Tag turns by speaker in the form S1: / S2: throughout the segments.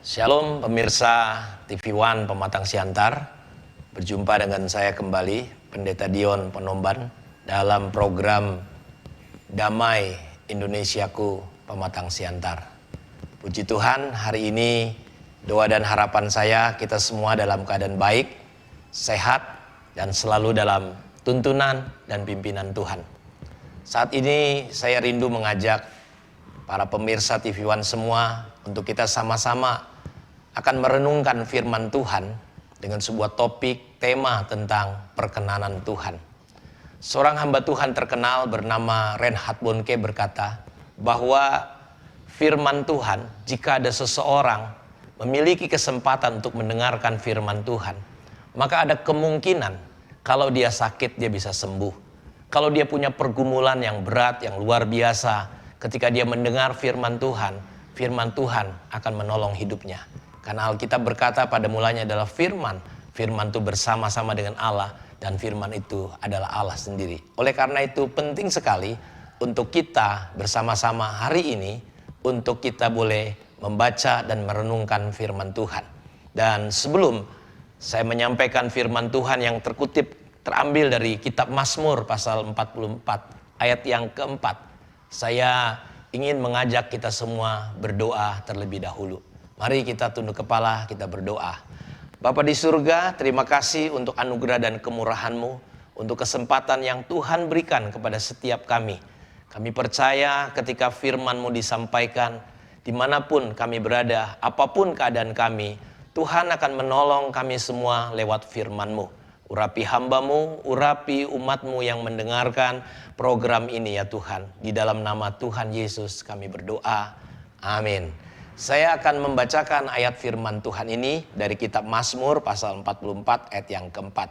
S1: Shalom pemirsa TV One Pematang Siantar. Berjumpa dengan saya kembali, Pendeta Dion Penomban, dalam program Damai Indonesiaku Pematang Siantar. Puji Tuhan, hari ini doa dan harapan saya kita semua dalam keadaan baik, sehat, dan selalu dalam tuntunan dan pimpinan Tuhan. Saat ini saya rindu mengajak para pemirsa TV One semua untuk kita sama-sama akan merenungkan firman Tuhan dengan sebuah topik tema tentang perkenanan Tuhan. Seorang hamba Tuhan terkenal bernama Reinhard Bonnke berkata bahwa firman Tuhan, jika ada seseorang memiliki kesempatan untuk mendengarkan firman Tuhan, maka ada kemungkinan kalau dia sakit dia bisa sembuh. Kalau dia punya pergumulan yang berat, yang luar biasa, ketika dia mendengar firman Tuhan akan menolong hidupnya. Karena Alkitab berkata pada mulanya adalah firman itu bersama-sama dengan Allah, dan firman itu adalah Allah sendiri. Oleh karena itu penting sekali untuk kita bersama-sama hari ini, untuk kita boleh membaca dan merenungkan firman Tuhan. Dan sebelum saya menyampaikan firman Tuhan yang terambil dari kitab Mazmur pasal 44 ayat yang keempat, saya ingin mengajak kita semua berdoa terlebih dahulu. Mari kita tunduk kepala, kita berdoa. Bapa di surga, terima kasih untuk anugerah dan kemurahan-Mu, untuk kesempatan yang Tuhan berikan kepada setiap kami. Kami percaya ketika firman-Mu disampaikan, dimanapun kami berada, apapun keadaan kami, Tuhan akan menolong kami semua lewat firman-Mu. Urapi hamba-Mu, urapi umat-Mu yang mendengarkan program ini ya Tuhan. Di dalam nama Tuhan Yesus kami berdoa. Amin. Saya akan membacakan ayat firman Tuhan ini dari kitab Mazmur pasal 44 ayat yang keempat.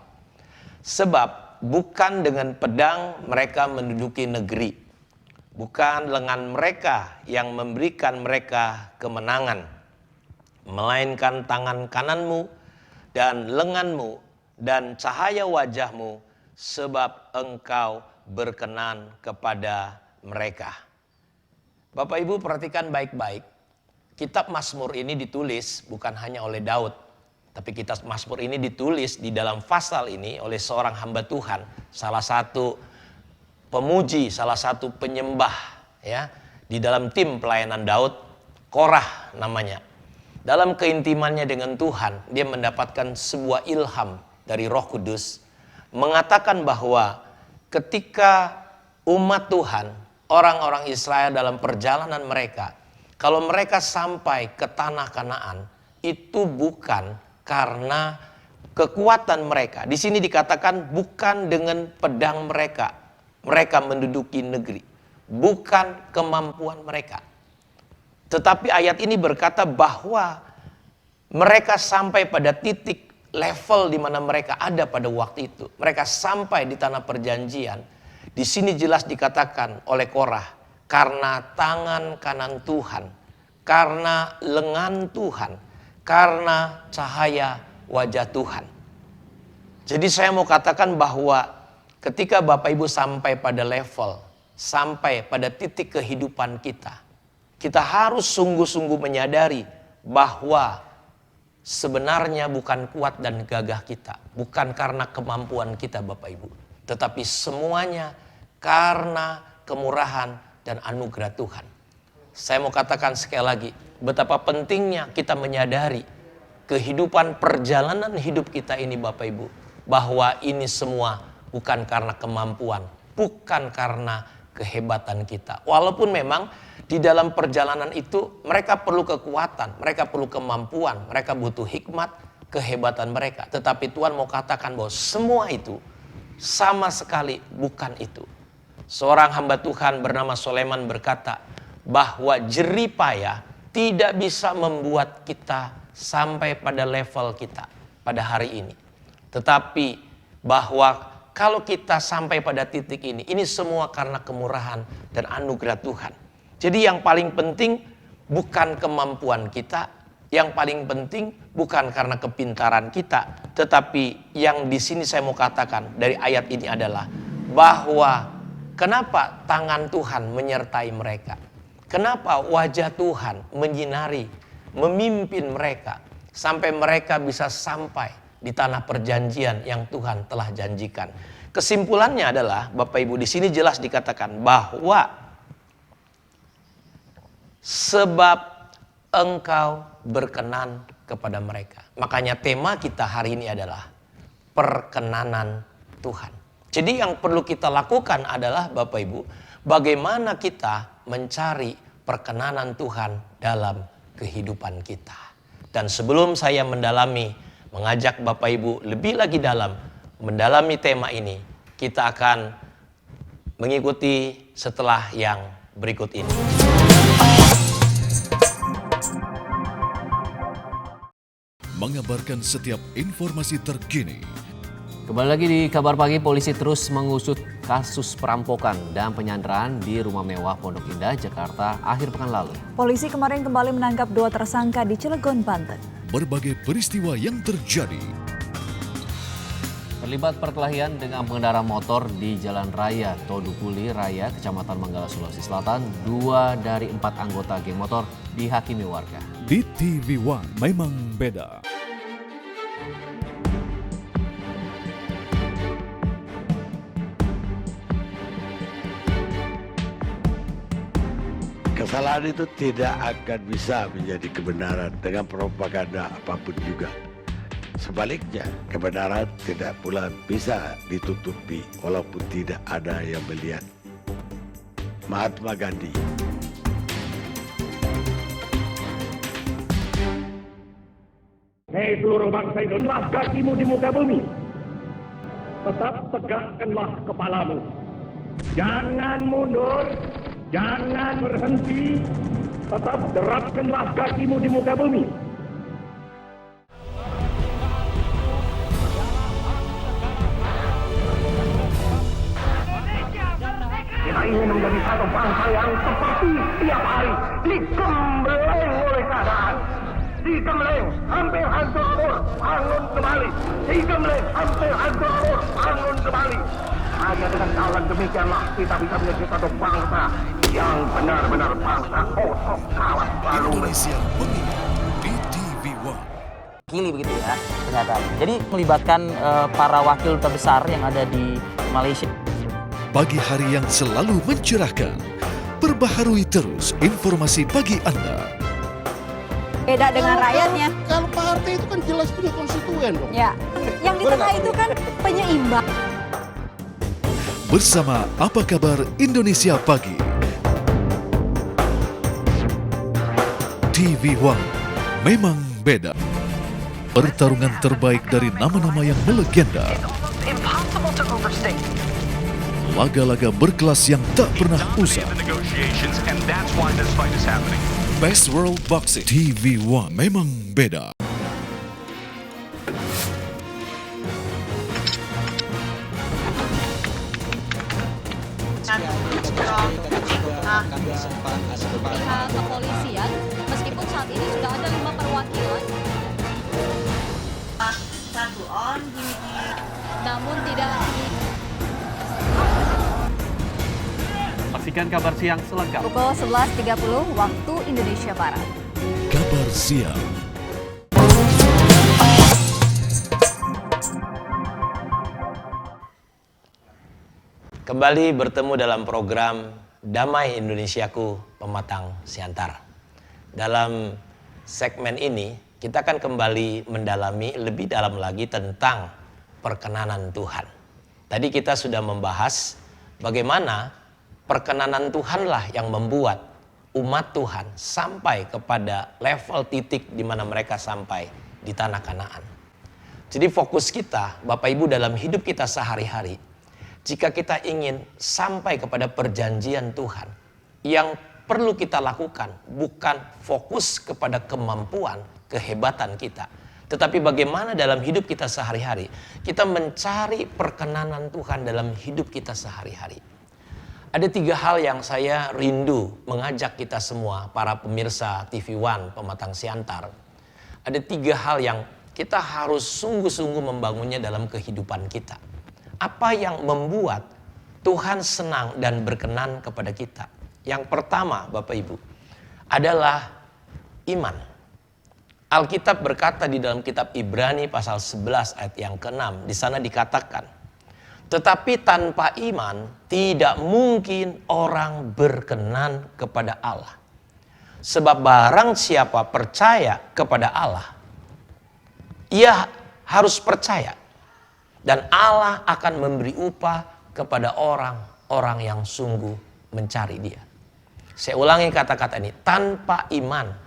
S1: Sebab bukan dengan pedang mereka menduduki negeri, bukan lengan mereka yang memberikan mereka kemenangan, melainkan tangan kananmu dan lenganmu dan cahaya wajahmu, sebab engkau berkenan kepada mereka. Bapak Ibu perhatikan baik-baik. Kitab Mazmur ini ditulis bukan hanya oleh Daud, tapi kitab Mazmur ini ditulis di dalam pasal ini oleh seorang hamba Tuhan, salah satu pemuji, salah satu penyembah ya, di dalam tim pelayanan Daud, Korah namanya. Dalam keintimannya dengan Tuhan, dia mendapatkan sebuah ilham dari Roh Kudus, mengatakan bahwa ketika umat Tuhan, orang-orang Israel dalam perjalanan mereka, kalau mereka sampai ke tanah Kanaan, itu bukan karena kekuatan mereka. Di sini dikatakan bukan dengan pedang mereka menduduki negeri, bukan kemampuan mereka. Tetapi ayat ini berkata bahwa mereka sampai pada titik level di mana mereka ada pada waktu itu. Mereka sampai di tanah perjanjian. Di sini jelas dikatakan oleh Korah, karena tangan kanan Tuhan, karena lengan Tuhan, karena cahaya wajah Tuhan. Jadi saya mau katakan bahwa ketika Bapak Ibu sampai pada level, sampai pada titik kehidupan kita, kita harus sungguh-sungguh menyadari bahwa sebenarnya bukan kuat dan gagah kita, bukan karena kemampuan kita Bapak Ibu, tetapi semuanya karena kemurahan dan anugerah Tuhan. Saya mau katakan sekali lagi, betapa pentingnya kita menyadari kehidupan perjalanan hidup kita ini Bapak Ibu, bahwa ini semua bukan karena kemampuan, bukan karena kehebatan kita. Walaupun memang di dalam perjalanan itu mereka perlu kekuatan, mereka perlu kemampuan, mereka butuh hikmat, kehebatan mereka. Tetapi Tuhan mau katakan bahwa semua itu sama sekali bukan itu. Seorang hamba Tuhan bernama Soleman berkata bahwa jerih payah tidak bisa membuat kita sampai pada level kita pada hari ini. Tetapi bahwa kalau kita sampai pada titik ini semua karena kemurahan dan anugerah Tuhan. Jadi yang paling penting bukan kemampuan kita, yang paling penting bukan karena kepintaran kita, tetapi yang di sini saya mau katakan dari ayat ini adalah bahwa kenapa tangan Tuhan menyertai mereka? Kenapa wajah Tuhan menyinari memimpin mereka sampai mereka bisa sampai di tanah perjanjian yang Tuhan telah janjikan. Kesimpulannya adalah, Bapak Ibu, di sini jelas dikatakan bahwa sebab engkau berkenan kepada mereka. Makanya tema kita hari ini adalah perkenanan Tuhan. Jadi yang perlu kita lakukan adalah, Bapak Ibu, bagaimana kita mencari perkenanan Tuhan dalam kehidupan kita. Dan sebelum saya mengajak Bapak Ibu lebih lagi dalam mendalami tema ini, kita akan mengikuti setelah yang berikut ini.
S2: Mengabarkan setiap informasi terkini.
S3: Kembali lagi di Kabar Pagi, polisi terus mengusut kasus perampokan dan penyanderaan di rumah mewah Pondok Indah, Jakarta akhir pekan lalu.
S4: Polisi kemarin kembali menangkap 2 tersangka di Cilegon, Banten.
S2: Berbagai peristiwa yang terjadi.
S3: Terlibat perkelahian dengan pengendara motor di Jalan Raya Todukuli Raya, Kecamatan Manggala, Sulawesi Selatan. 2 dari 4 anggota geng motor dihakimi warga.
S2: Di TV One memang beda.
S5: Kesalahan itu tidak akan bisa menjadi kebenaran dengan propaganda apapun juga. Sebaliknya, kebenaran tidak pula bisa ditutupi walaupun tidak ada yang melihat. Mahatma Gandhi.
S6: Hei seluruh bangsa Indonesia, kakimu di muka bumi. Tetap tegakkanlah kepalamu. Jangan mundur. Jangan berhenti, tetap derapkanlah kakimu di muka bumi. Kita ingin menjadi satu bangsa yang seperti tiap hari digembleng oleh keadaan. Digembleng, hampir hancur lebur, bangun kembali. Digembleng, hampir hancur lebur, bangun kembali. Hanya dengan jalan demikianlah kita bisa menjadi satu bangsa yang benar-benar bangsa kokoh kalah lalu.
S2: Indonesia mengingat di TV One.
S7: Wakili begitu ya ternyata. Jadi melibatkan para wakil terbesar yang ada di Malaysia.
S2: Pagi hari yang selalu mencerahkan. Perbaharui terus informasi pagi Anda.
S4: Beda dengan rakyatnya.
S8: Kalau partai itu kan jelas punya konstituen dong.
S4: Ya, yang di tengah itu kan penyeimbang.
S2: Bersama Apa Kabar Indonesia Pagi. TV One memang beda. Pertarungan terbaik dari nama-nama yang melegenda. Laga-laga berkelas yang tak pernah usang. Best World Boxing. TV One memang beda.
S9: Pihak kepolisian, meskipun saat ini sudah ada 5 perwakilan, namun tidak.
S3: Saksikan Kabar Siang selengkapnya.
S4: Pukul 11.30 waktu Indonesia Barat.
S2: Kabar Siang.
S1: Kembali bertemu dalam program Damai Indonesiaku Pematang Siantar. Dalam segmen ini kita akan kembali mendalami lebih dalam lagi tentang perkenanan Tuhan. Tadi kita sudah membahas bagaimana perkenanan Tuhanlah yang membuat umat Tuhan sampai kepada level titik di mana mereka sampai di tanah Kanaan. Jadi fokus kita, Bapak Ibu, dalam hidup kita sehari-hari, jika kita ingin sampai kepada perjanjian Tuhan, yang perlu kita lakukan bukan fokus kepada kemampuan, kehebatan kita, tetapi bagaimana dalam hidup kita sehari-hari kita mencari perkenanan Tuhan dalam hidup kita sehari-hari. Ada 3 hal yang saya rindu mengajak kita semua, para pemirsa TV One Pematang Siantar. Ada 3 hal yang kita harus sungguh-sungguh membangunnya dalam kehidupan kita. Apa yang membuat Tuhan senang dan berkenan kepada kita? Yang pertama, Bapak Ibu, adalah iman. Alkitab berkata di dalam kitab Ibrani pasal 11 ayat yang ke-6. Di sana dikatakan, tetapi tanpa iman tidak mungkin orang berkenan kepada Allah. Sebab barang siapa percaya kepada Allah, ia harus percaya. Dan Allah akan memberi upah kepada orang-orang yang sungguh mencari Dia. Saya ulangi kata-kata ini, tanpa iman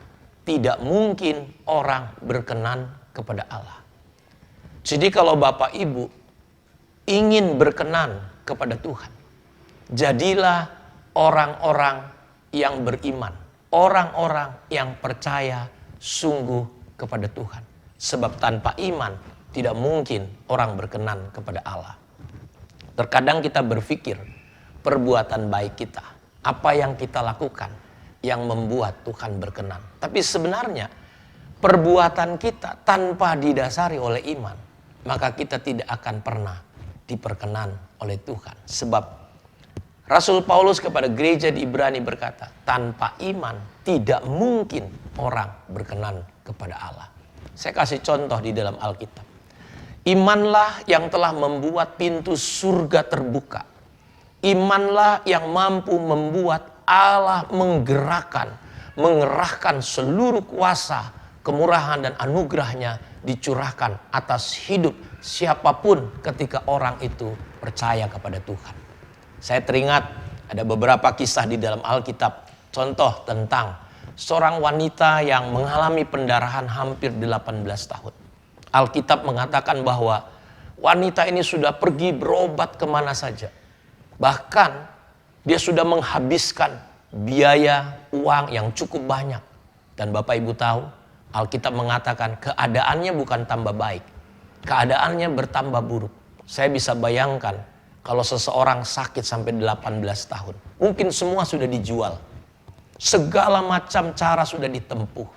S1: tidak mungkin orang berkenan kepada Allah. Jadi kalau Bapak Ibu ingin berkenan kepada Tuhan, jadilah orang-orang yang beriman, orang-orang yang percaya sungguh kepada Tuhan. Sebab tanpa iman tidak mungkin orang berkenan kepada Allah. Terkadang kita berpikir perbuatan baik kita, apa yang kita lakukan yang membuat Tuhan berkenan. Tapi sebenarnya perbuatan kita tanpa didasari oleh iman, maka kita tidak akan pernah diperkenan oleh Tuhan. Sebab Rasul Paulus kepada gereja di Ibrani berkata, tanpa iman tidak mungkin orang berkenan kepada Allah. Saya kasih contoh di dalam Alkitab. Imanlah yang telah membuat pintu surga terbuka. Imanlah yang mampu membuat Allah mengerahkan seluruh kuasa, kemurahan dan anugerahnya dicurahkan atas hidup siapapun ketika orang itu percaya kepada Tuhan. Saya teringat ada beberapa kisah di dalam Alkitab. Contoh tentang seorang wanita yang mengalami pendarahan hampir 18 tahun. Alkitab mengatakan bahwa wanita ini sudah pergi berobat kemana saja. Bahkan dia sudah menghabiskan biaya uang yang cukup banyak. Dan Bapak Ibu tahu, Alkitab mengatakan keadaannya bukan tambah baik. Keadaannya bertambah buruk. Saya bisa bayangkan kalau seseorang sakit sampai 18 tahun. Mungkin semua sudah dijual. Segala macam cara sudah ditempuh.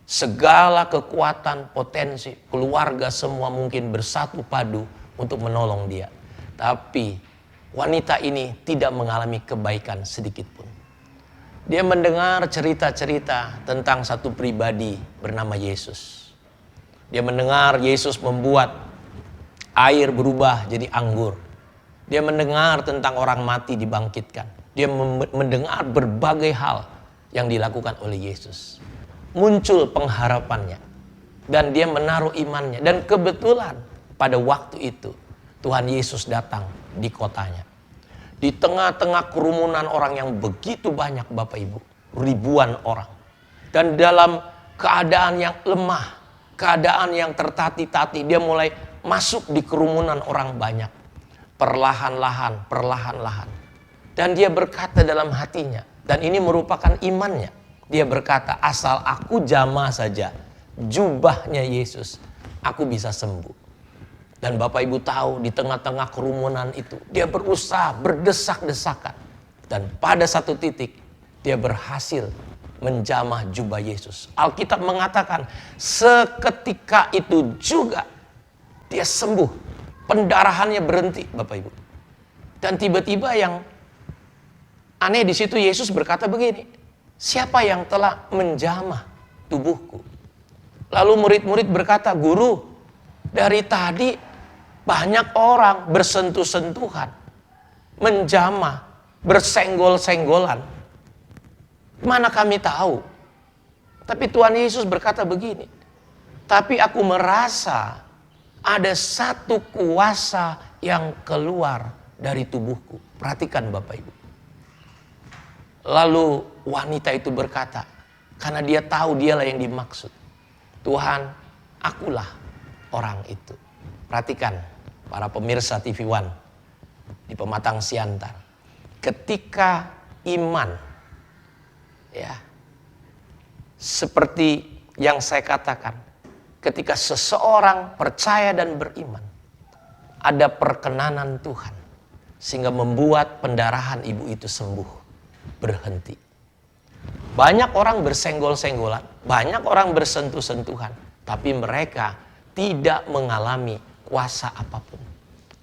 S1: Segala kekuatan, potensi, keluarga semua mungkin bersatu padu untuk menolong dia. Tapi wanita ini tidak mengalami kebaikan sedikit pun. Dia mendengar cerita-cerita tentang satu pribadi bernama Yesus. Dia mendengar Yesus membuat air berubah jadi anggur. Dia mendengar tentang orang mati dibangkitkan. Dia mendengar berbagai hal yang dilakukan oleh Yesus. Muncul pengharapannya. Dan dia menaruh imannya. Dan kebetulan pada waktu itu Tuhan Yesus datang di kotanya. Di tengah-tengah kerumunan orang yang begitu banyak Bapak Ibu. Ribuan orang. Dan dalam keadaan yang lemah. Keadaan yang tertati-tati. Dia mulai masuk di kerumunan orang banyak. Perlahan-lahan. Dan dia berkata dalam hatinya. Dan ini merupakan imannya. Dia berkata, asal aku jamah saja jubahnya Yesus, aku bisa sembuh. Dan Bapak Ibu tahu di tengah-tengah kerumunan itu dia berusaha berdesak-desakan. Dan pada satu titik dia berhasil menjamah jubah Yesus. Alkitab mengatakan seketika itu juga dia sembuh. Pendarahannya berhenti Bapak Ibu. Dan tiba-tiba yang aneh di situ Yesus berkata begini, siapa yang telah menjamah tubuhku? Lalu murid-murid berkata, Guru, dari tadi banyak orang bersentuh-sentuhan, menjamah, bersenggol-senggolan. Mana kami tahu? Tapi Tuhan Yesus berkata begini, tapi aku merasa ada satu kuasa yang keluar dari tubuhku. Perhatikan Bapak Ibu. Lalu wanita itu berkata, karena dia tahu dialah yang dimaksud. Tuhan, akulah orang itu. Perhatikan para pemirsa TV One di Pematang Siantar. Ketika iman, ya, seperti yang saya katakan, ketika seseorang percaya dan beriman, ada perkenanan Tuhan sehingga membuat pendarahan ibu itu sembuh, berhenti. Banyak orang bersenggol-senggolan, banyak orang bersentuh-sentuhan, tapi mereka tidak mengalami kuasa apapun.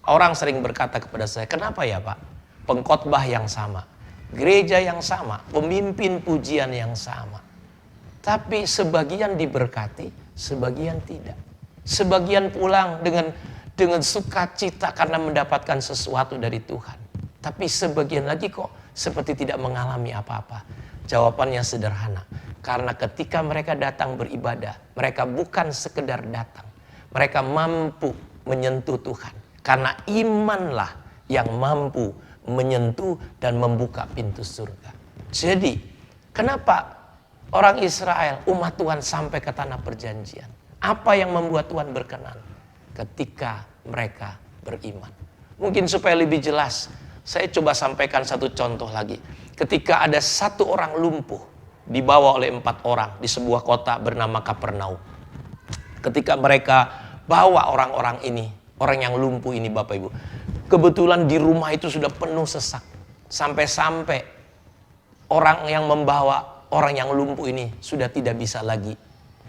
S1: Orang sering berkata kepada saya, kenapa ya Pak? Pengkhotbah yang sama, gereja yang sama, pemimpin pujian yang sama, Tapi sebagian diberkati, sebagian tidak. Sebagian pulang dengan sukacita karena mendapatkan sesuatu dari Tuhan. Tapi sebagian lagi kok seperti tidak mengalami apa-apa. Jawabannya sederhana. Karena ketika mereka datang beribadah, mereka bukan sekedar datang. Mereka mampu menyentuh Tuhan. Karena imanlah yang mampu menyentuh dan membuka pintu surga. Jadi, kenapa orang Israel, umat Tuhan sampai ke tanah perjanjian? Apa yang membuat Tuhan berkenan? Ketika mereka beriman. Mungkin supaya lebih jelas, saya coba sampaikan satu contoh lagi. Ketika ada satu orang lumpuh, dibawa oleh 4 orang di sebuah kota bernama Kapernaum. Ketika mereka bawa orang-orang ini, orang yang lumpuh ini Bapak Ibu, kebetulan di rumah itu sudah penuh sesak. Sampai-sampai orang yang membawa orang yang lumpuh ini sudah tidak bisa lagi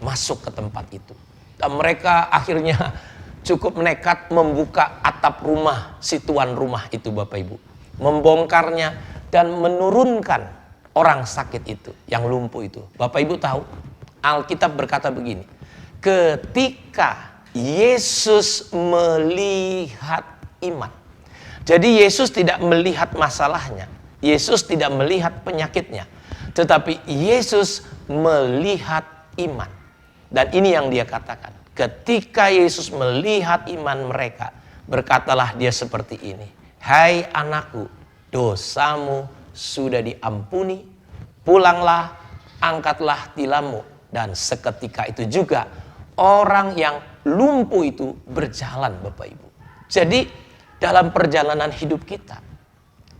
S1: masuk ke tempat itu. Dan mereka akhirnya cukup nekat membuka atap rumah si tuan rumah itu Bapak Ibu. Membongkarnya dan menurunkan orang sakit itu, yang lumpuh itu. Bapak Ibu tahu, Alkitab berkata begini. Ketika Yesus melihat iman. Jadi Yesus tidak melihat masalahnya. Yesus tidak melihat penyakitnya. Tetapi Yesus melihat iman. Dan ini yang dia katakan. Ketika Yesus melihat iman mereka, berkatalah dia seperti ini. Hai anakku, dosamu sudah diampuni. Pulanglah, angkatlah tilammu. Dan seketika itu juga orang yang lumpuh itu berjalan Bapak Ibu. Jadi dalam perjalanan hidup kita,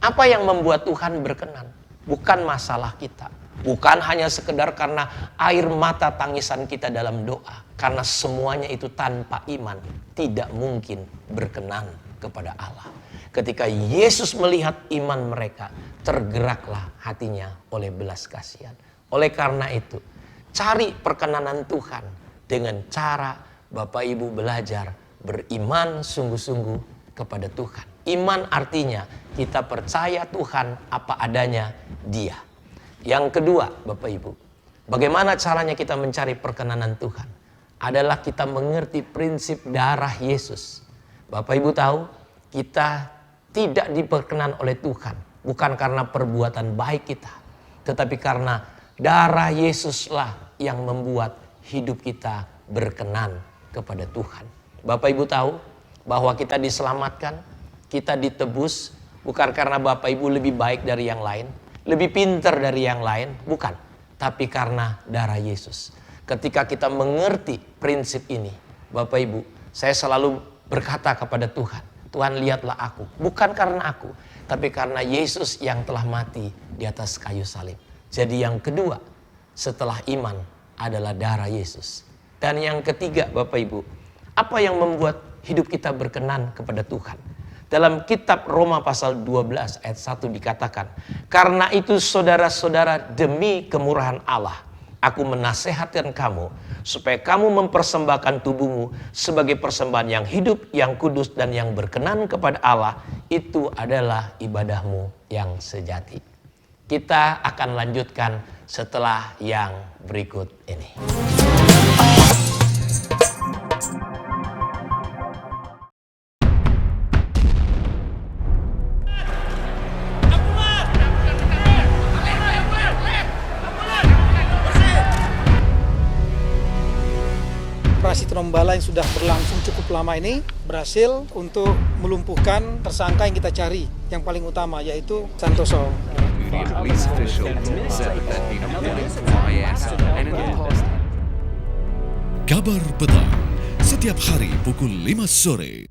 S1: apa yang membuat Tuhan berkenan? Bukan masalah kita. Bukan hanya sekedar karena air mata tangisan kita dalam doa. Karena semuanya itu tanpa iman tidak mungkin berkenan kepada Allah. Ketika Yesus melihat iman mereka, tergeraklah hatinya oleh belas kasihan. Oleh karena itu, cari perkenanan Tuhan dengan cara Bapak Ibu belajar beriman sungguh-sungguh kepada Tuhan. Iman artinya kita percaya Tuhan apa adanya Dia. Yang kedua Bapak Ibu, bagaimana caranya kita mencari perkenanan Tuhan? Adalah kita mengerti prinsip darah Yesus. Bapak Ibu tahu, kita tidak diperkenan oleh Tuhan. Bukan karena perbuatan baik kita. Tetapi karena darah Yesuslah yang membuat hidup kita berkenan kepada Tuhan. Bapak Ibu tahu bahwa kita diselamatkan, kita ditebus bukan karena Bapak Ibu lebih baik dari yang lain, lebih pintar dari yang lain, bukan. Tapi karena darah Yesus. Ketika kita mengerti prinsip ini, Bapak Ibu, saya selalu berkata kepada Tuhan, Tuhan lihatlah aku, bukan karena aku, tapi karena Yesus yang telah mati di atas kayu salib. Jadi yang kedua setelah iman adalah darah Yesus. Dan yang ketiga Bapak Ibu, apa yang membuat hidup kita berkenan kepada Tuhan? Dalam kitab Roma pasal 12 ayat 1 dikatakan, karena itu saudara-saudara demi kemurahan Allah, aku menasehatkan kamu supaya kamu mempersembahkan tubuhmu sebagai persembahan yang hidup, yang kudus dan yang berkenan kepada Allah. Itu adalah ibadahmu yang sejati. Kita akan lanjutkan setelah yang berikut ini.
S10: Operasi Tinombala yang sudah berlangsung cukup lama ini berhasil untuk melumpuhkan tersangka yang kita cari. Yang paling utama yaitu Santoso.
S2: Kabar Petang, setiap hari pukul 5 sore.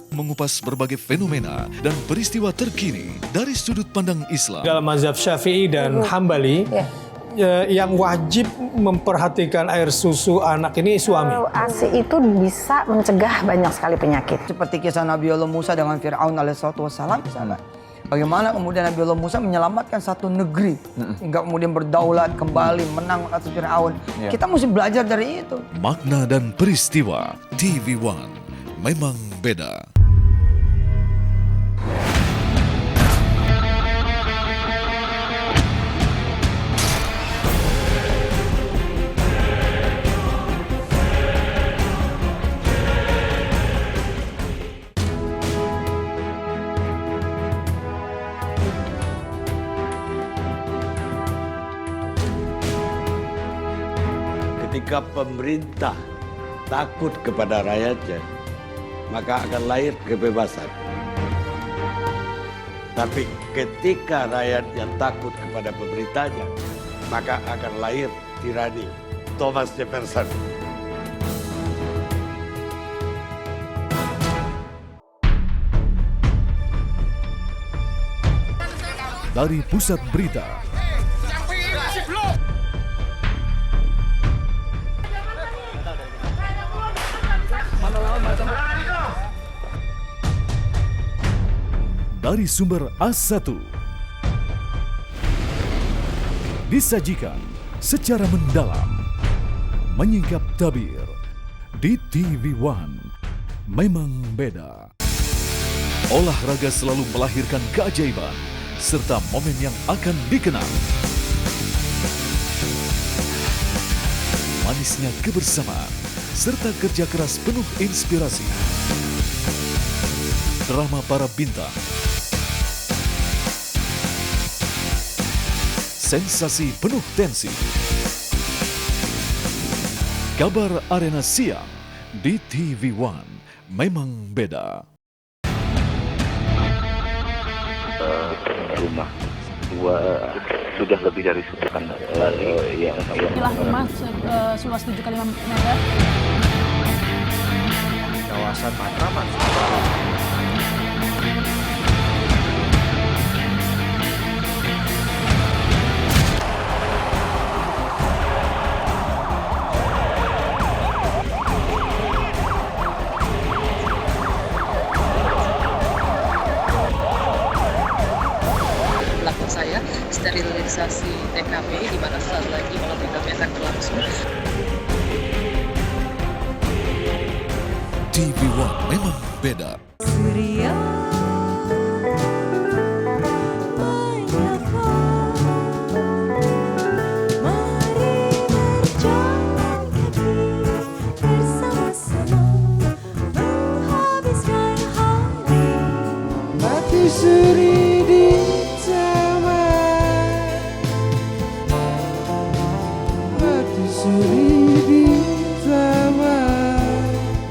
S2: Mengupas berbagai fenomena dan peristiwa terkini dari sudut pandang Islam.
S11: Dalam mazhab Syafi'i dan Hambali, yang wajib memperhatikan air susu anak ini suami.
S12: ASI itu bisa mencegah banyak sekali penyakit.
S13: Seperti kisah Nabi Allah Musa dengan Fir'aun alaihissalam misalnya. Bagaimana kemudian Nabi Allah Musa menyelamatkan satu negeri hingga kemudian berdaulat kembali menang atas Fir'aun. Kita mesti belajar dari itu.
S2: Makna dan peristiwa TV One memang beda.
S5: Jika pemerintah takut kepada rakyatnya, maka akan lahir kebebasan. Tapi ketika rakyatnya takut kepada pemerintahnya, maka akan lahir tirani. Thomas Jefferson.
S2: Dari Pusat Berita, dari sumber A1, disajikan secara mendalam, menyingkap tabir di TV One. Memang beda. Olahraga selalu melahirkan keajaiban serta momen yang akan dikenang. Manisnya kebersamaan serta kerja keras penuh inspirasi. Drama para bintang, sensasi penuh tensi. Kabar Arena Siang di TV One. Memang beda.
S14: Rumah sudah lebih dari sepekan lalu.
S15: Inilah rumah seluas 7 kali 5 meter.
S14: Kawasan Matraman.
S16: Saya sterilisasi TKP di mana saat lagi olah TKP akan berlangsung.
S2: TV One memang beda.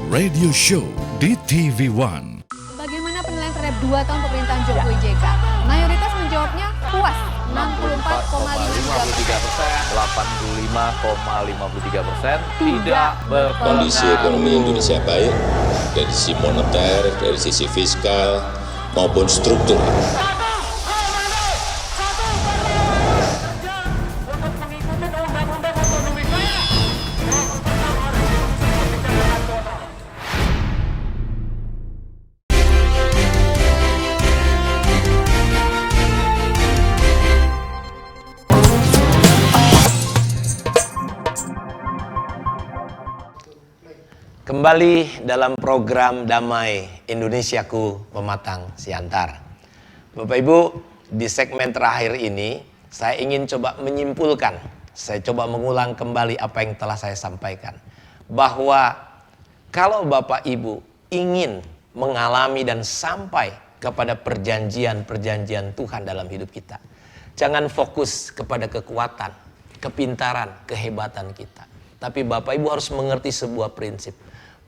S2: Radio Show di TV One.
S9: Bagaimana penilaian terhadap 2 tahun pemerintahan Jokowi JK? Mayoritas menjawabnya puas,
S17: 64,53%, 85,53%, tidak berpengaruh.
S18: Kondisi ekonomi Indonesia baik dari sisi moneter, dari sisi fiskal maupun struktur.
S1: Kembali dalam program Damai Indonesiaku Pematang Siantar. Bapak Ibu, di segmen terakhir ini saya ingin coba menyimpulkan, saya coba mengulang kembali apa yang telah saya sampaikan. Bahwa kalau Bapak Ibu ingin mengalami dan sampai kepada perjanjian-perjanjian Tuhan dalam hidup kita, jangan fokus kepada kekuatan, kepintaran, kehebatan kita. Tapi Bapak Ibu harus mengerti sebuah prinsip,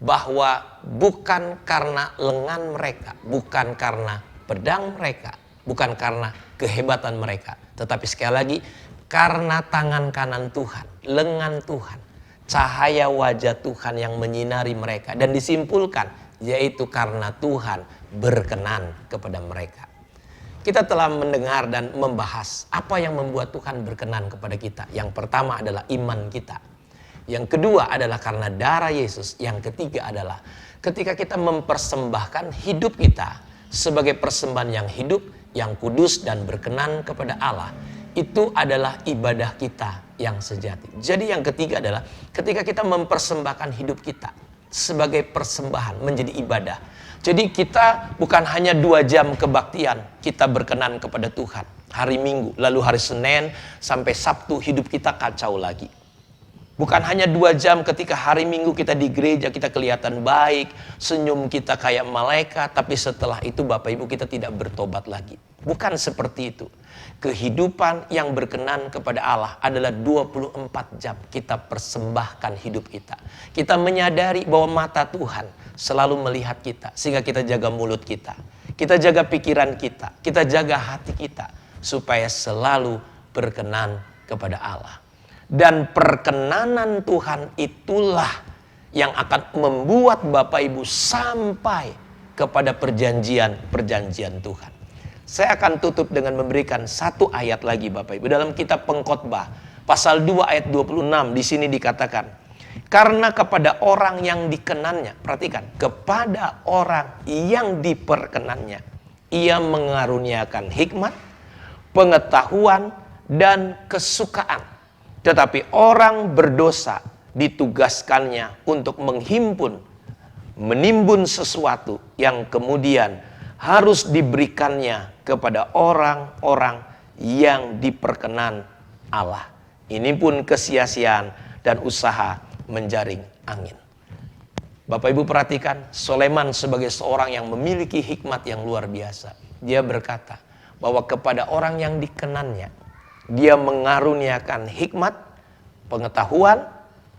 S1: bahwa bukan karena lengan mereka, bukan karena pedang mereka, bukan karena kehebatan mereka, tetapi sekali lagi karena tangan kanan Tuhan, lengan Tuhan, cahaya wajah Tuhan yang menyinari mereka, dan disimpulkan yaitu karena Tuhan berkenan kepada mereka. Kita telah mendengar dan membahas apa yang membuat Tuhan berkenan kepada kita. Yang pertama adalah iman kita. Yang kedua adalah karena darah Yesus. Yang ketiga adalah ketika kita mempersembahkan hidup kita sebagai persembahan yang hidup, yang kudus dan berkenan kepada Allah. Itu adalah ibadah kita yang sejati. Jadi yang ketiga adalah ketika kita mempersembahkan hidup kita sebagai persembahan menjadi ibadah. Jadi kita bukan hanya 2 jam kebaktian kita berkenan kepada Tuhan hari Minggu, lalu hari Senin sampai Sabtu hidup kita kacau lagi. Bukan hanya 2 jam ketika hari Minggu kita di gereja kita kelihatan baik, senyum kita kayak malaikat, tapi setelah itu Bapak Ibu kita tidak bertobat lagi. Bukan seperti itu. Kehidupan yang berkenan kepada Allah adalah 24 jam kita persembahkan hidup kita. Kita menyadari bahwa mata Tuhan selalu melihat kita, sehingga kita jaga mulut kita. Kita jaga pikiran kita, kita jaga hati kita, supaya selalu berkenan kepada Allah. Dan perkenanan Tuhan itulah yang akan membuat Bapak Ibu sampai kepada perjanjian Tuhan. Saya akan tutup dengan memberikan satu ayat lagi Bapak Ibu. Dalam kitab Pengkhotbah pasal 2 ayat 26 di sini dikatakan, karena kepada orang yang dikenannya, perhatikan, kepada orang yang diperkenannya, ia mengaruniakan hikmat, pengetahuan, dan kesukaan. Tetapi orang berdosa ditugaskannya untuk menimbun sesuatu yang kemudian harus diberikannya kepada orang-orang yang diperkenan Allah. Ini pun kesia-siaan dan usaha menjaring angin. Bapak Ibu perhatikan, Soleman sebagai seorang yang memiliki hikmat yang luar biasa. Dia berkata bahwa kepada orang yang dikenannya, dia mengaruniakan hikmat, pengetahuan,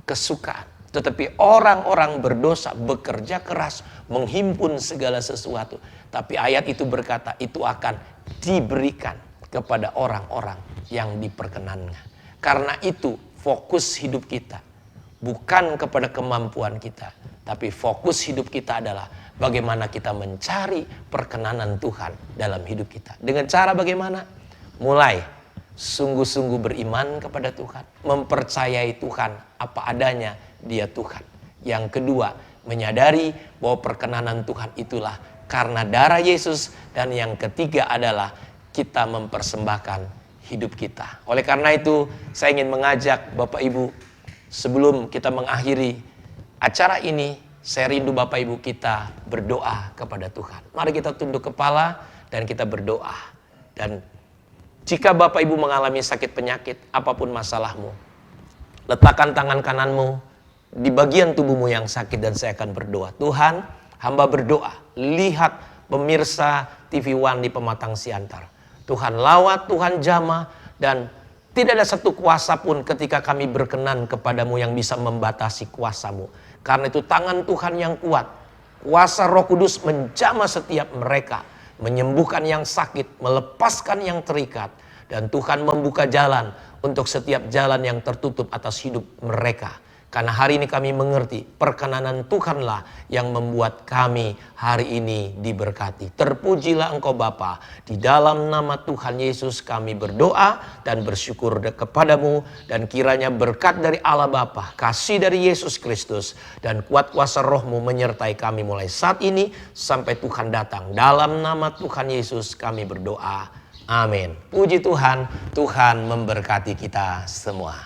S1: kesukaan. Tetapi orang-orang berdosa bekerja keras menghimpun segala sesuatu. Tapi ayat itu berkata itu akan diberikan kepada orang-orang yang diperkenannya. Karena itu fokus hidup kita bukan kepada kemampuan kita, tapi fokus hidup kita adalah bagaimana kita mencari perkenanan Tuhan dalam hidup kita. Dengan cara bagaimana? Mulai sungguh-sungguh beriman kepada Tuhan, mempercayai Tuhan apa adanya, Dia Tuhan. Yang kedua, menyadari bahwa perkenanan Tuhan itulah karena darah Yesus. Dan yang ketiga adalah kita mempersembahkan hidup kita. Oleh karena itu, saya ingin mengajak Bapak Ibu, sebelum kita mengakhiri acara ini, saya rindu Bapak Ibu kita berdoa kepada Tuhan. Mari kita tunduk kepala dan kita berdoa. Dan jika Bapak Ibu mengalami sakit penyakit, apapun masalahmu, letakkan tangan kananmu di bagian tubuhmu yang sakit dan saya akan berdoa. Tuhan, hamba berdoa, lihat pemirsa TV One di Pematang Siantar. Tuhan lawat, Tuhan jamah, dan tidak ada satu kuasa pun ketika kami berkenan kepadamu yang bisa membatasi kuasamu. Karena itu tangan Tuhan yang kuat, kuasa Roh Kudus menjamah setiap mereka, menyembuhkan yang sakit, melepaskan yang terikat, dan Tuhan membuka jalan untuk setiap jalan yang tertutup atas hidup mereka. Karena hari ini kami mengerti perkenanan Tuhanlah yang membuat kami hari ini diberkati. Terpujilah Engkau Bapa. Di dalam nama Tuhan Yesus kami berdoa dan bersyukur kepadamu. Dan kiranya berkat dari Allah Bapa, kasih dari Yesus Kristus, dan kuat kuasa Roh-Mu menyertai kami mulai saat ini sampai Tuhan datang. Dalam nama Tuhan Yesus kami berdoa. Amin. Puji Tuhan, Tuhan memberkati kita semua.